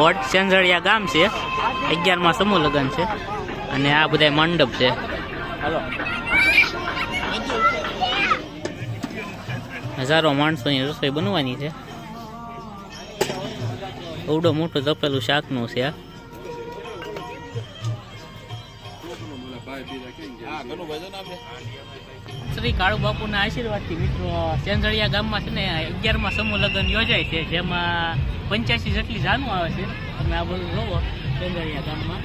Boat સેંજળિયા ગામ છે, 11માં સમૂહ લગ્ન છે અને આ બધા મંડપ છે. હાલો, હજારો માણસોની રસોઈ બનવાની છે. એવડો મોટું તપેલું શાકનું છે. શ્રી કાળુ બાપુના આશીર્વાદથી મિત્રો સેંજળિયા ગામમાં છે ને 11માં સમૂહ લગ્ન યોજાય છે, જેમાં 85 જેટલી જાનું આવે છે. તમે આ બધું જોવો સેંજળિયા ગામમાં.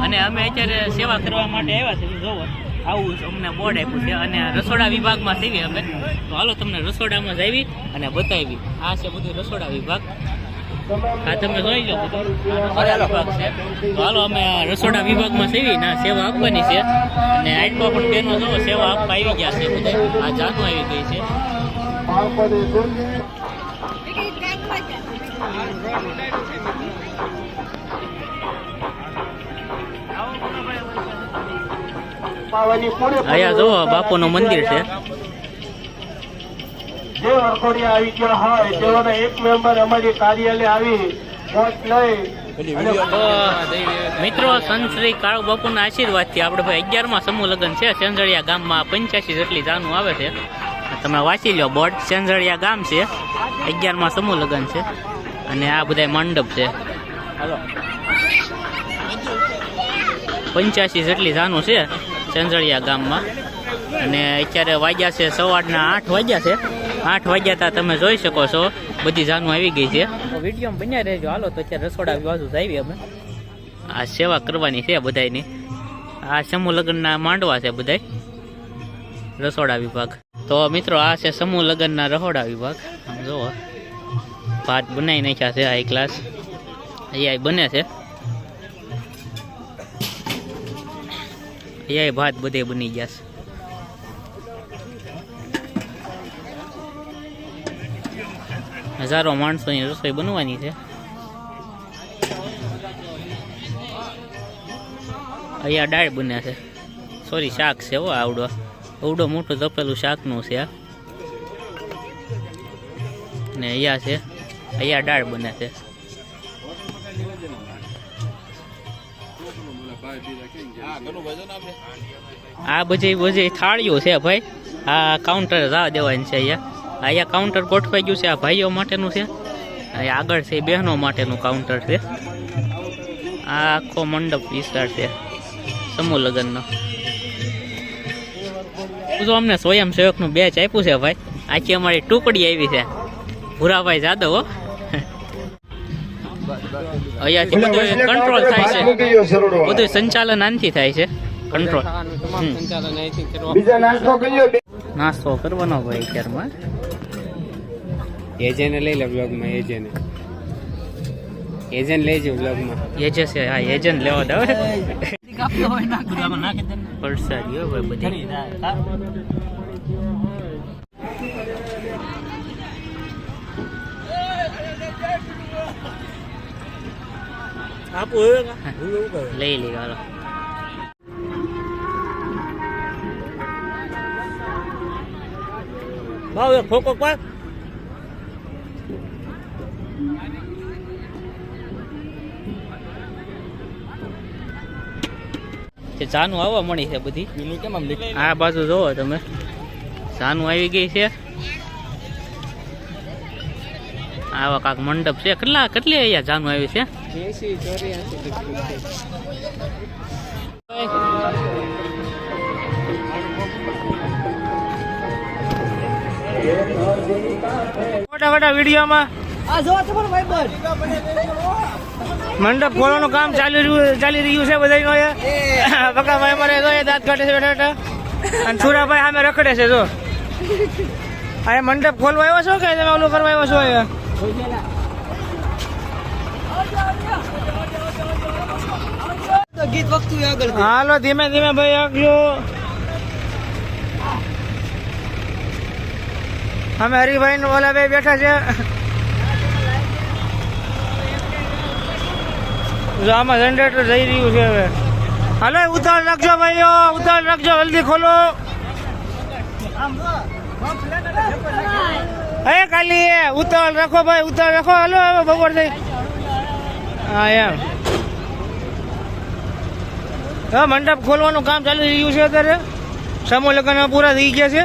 અને અમે અત્યારે સેવા કરવા માટે આવ્યા છે. જોવો આવું અમને બોર્ડ આપ્યું છે અને રસોડા વિભાગમાં થઈએ અમે. તો હાલો તમને રસોડામાં જઈ અને બતાવી. આ છે બધું રસોડા વિભાગ. આ તમે જોઈ લો બધું રસોડા વિભાગ છે. તો હાલો અમે રસોડા વિભાગમાં સેવી ને સેવા આપવાની છે. અને આટલો પણ બેનો જો સેવા આપવા આવી ગયા છે બધા. આ જાનું આવી ગઈ છે. અહીંયા જો બાપુનું મંદિર છે. જે વરખોડિયા આવી ગયા હોય તેઓને એક મેમ્બર અમારી કાર્યાલય આવી વોટ લઈ. મિત્રો સંત શ્રી કાળુ બાપુના આશીર્વાદથી આપણે ભાઈ 11માં સમૂહ લગ્ન છે સેંજળિયા ગામમાં. 85 જેટલી જાનું આવે છે. તમે વાંચી લો, બોટ સેંજળિયા ગામ છે, 11માં સમૂહ લગ્ન છે અને આ બધા મંડપ છે. હાલો, 85 જેટલી જાનું છે સેંજળિયા ગામમાં. અને અત્યારે વાગ્યા છે 8:15 વાગ્યા છે. 8 વાગ્યા તા તમે જોઈ શકો છો બધી જાનું આવી ગઈ છે. વિડીયોમાં બન્યા રહેજો. હાલો તો અત્યારે રસોડા બાજુ આવી અમે. આ સેવા કરવાની છે બધાની. આ સમૂહ લગ્નના માંડવા છે બધાય. રસોડા વિભાગ. તો મિત્રો આ છે સમૂહ લગ્નના રસોડા વિભાગ. આમ જુઓ ભાત બનાવી નાખ્યા છે હાઈ ક્લાસ. અહીંયા બને છે. અહીંયા ભાત બધે બની ગયા છે. હજારો માણસોની રસોઈ બનવાની છે. અહીંયા દાળ બને છે. સોરી, શાક છે. આવડો મોટું તપેલું શાકનું છે. ને અહીંયા દાળ બને છે. આ બધી થાળીઓ છે ભાઈ. આ કાઉન્ટર જવા દેવાની છે. અહીંયા કાઉન્ટર ગોઠવાઈ ગયું છે. આ ભાઈઓ માટેનું છે. અહીંયા આગળ છે બહેનો માટેનું કાઉન્ટર છે. આ આખો મંડપ વિસ્તાર છે સમૂહ લગ્નનો. જો અમને સ્વયંસેવકનું બેચ આપ્યું છે ભાઈ. આખી અમારી ટુકડી આવી છે. ભૂરાભાઈ જાદવ. અહીંયાથી બધું કંટ્રોલ થાય છે. બધું સંચાલન આનથી થાય છે. કંટ્રોલ નાસ્તો કરવાનો ભાઈ અત્યારમાં. એજેને લઈ લે બ્લોગમાં. એજેન લઈ જાવ બ્લોગમાં. એજે છે. હા, એજન્ટ લેવા દે. પરસાદી હોય બધી. લઈ લે. હાલો, ભાવ ખોખો પાક. જાનું આવવા મળી છે બધી. આ બાજુ જોવો તમે, જાનું આવી ગઈ છે. આવા કાંક મંડપ છે. કેટલી અહીંયા જાનું આવી છે. મોટા વિડીયોમાં મંડપ ખોલવાનું કામ ચાલી રહ્યું છે બધા. બકાભાઈ અમારે દાંત કાઢે છે બેઠા. અને છુરાભાઈ સામે રખડે છે. જો આ મંડપ ખોલવા આવ્યો છો કે તમે ઓલું કરવા આવ્યો છો? ગીત વખતું આગળ. હાલો ધીમે ધીમે ભાઈ આગળ. અમે હરિભાઈ ને ઓલા ભાઈ બેઠા છે. આમાં જનરેટર જઈ રહ્યું છે હવે. હાલો ઉતાર રાખજો ભાઈઓ, ઉતાર રાખજો, જલ્દી ખોલો. હે કાલી ઉતાવળ રાખો ભાઈ, ઉતાવળ રાખો. હાલો હવે બપોર થઈ. હા એમ હા, મંડપ ખોલવાનું કામ ચાલી રહ્યું છે અત્યારે. સમૂહ લગ્ન પૂરા થઈ ગયા છે.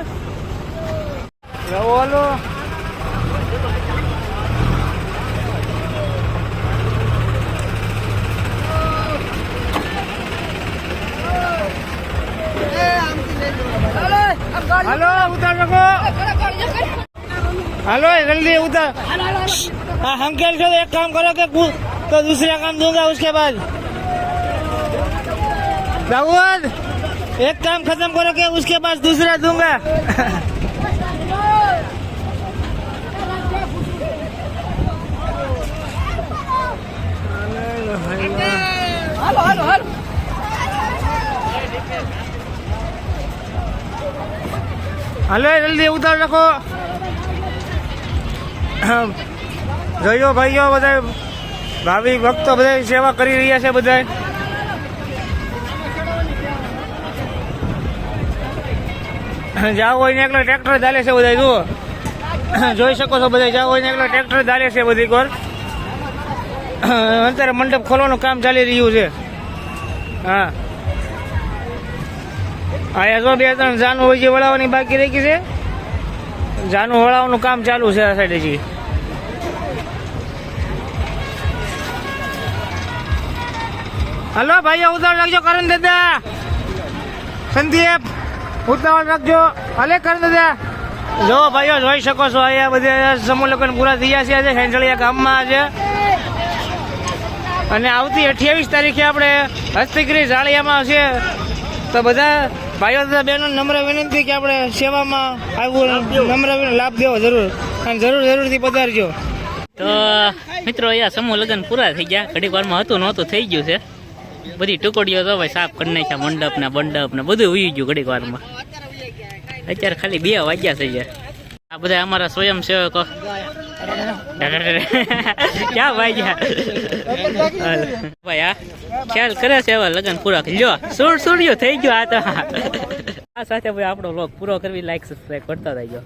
હાલો હાલો ઉતાર રાખો. હાલો जल्दी उतर. हाँ हम खेल खेल एक काम करो कि तो दूसरा काम दूंगा उसके बाद. दाऊद एक काम खत्म करो कि उसके बाद दूसरा दूंगा. હાલો હાલો હાલો હાલો જલ્દી ઉતાર રાખો. જોયો ભાઈઓ બધા ભાવિ ભક્તો બધા સેવા કરી રહ્યા છે. બધા જાવ હોય ને એકલો ટ્રેક્ટર ચાલે છે. બધા જુઓ, જોઈ શકો છો. બધા જાવ હોય ને એકલો ટ્રેક્ટર ચાલે છે. બધી કોર અત્યારે મંડપ ખોલવાનું કામ ચાલી રહ્યું છે. હા અહીંયા જો 2-3 જાનું હોય જે વળાવવાની બાકી રહી ગઈ છે. જાનું વળાવવાનું કામ ચાલુ છે આ સાઈડે જી. હલો ભાઈઓ ઉતાવળ રાખજો. કરણ દાદા, સંદીપ ઉતાવળ રાખજો. હલે કરણ દાદા. જો ભાઈઓ જોઈ શકો છો અહીંયા બધા સમૂહ લગ્ન પૂરા થયા છે આજે ખેંચળિયા ગામમાં આજે. અને આવતી 28 તારીખે આપણે હસ્તગીરી જાળિયામાં છે. તો બધા ભાઈઓ તથા બહેનો નમ્ર વિનંતી કે આપણે સેવામાં આવવું, નમ્ર લાભ દેવો જરૂર, અને જરૂરથી પધારજો. તો મિત્રો અહીંયા સમૂહ લગ્ન પૂરા થઈ ગયા. ઘડીક વારમાં હતું નહોતું થઈ ગયું છે. બધી ટુકડીઓ તો ભાઈ સાફ કરી નાખ્યા. મંડપ ને બધું ઉઈ ગયું ઘડીક વારમાં. અત્યારે ખાલી 2 વાગ્યા થઈ ગયા. આ બધા અમારા સ્વયંસેવકો ક્યાં વાગ્યા ભાઈ. આ ખ્યાલ કરે છે એવા લગ્ન પૂરા કરી લ્યો. સુડ્યો થઈ ગયો. આ તો આ સાથે ભાઈ આપણો વ્લોગ પૂરો કરવી. લાઈક સબસ્ક્રાઈબ કરતા રહેજો.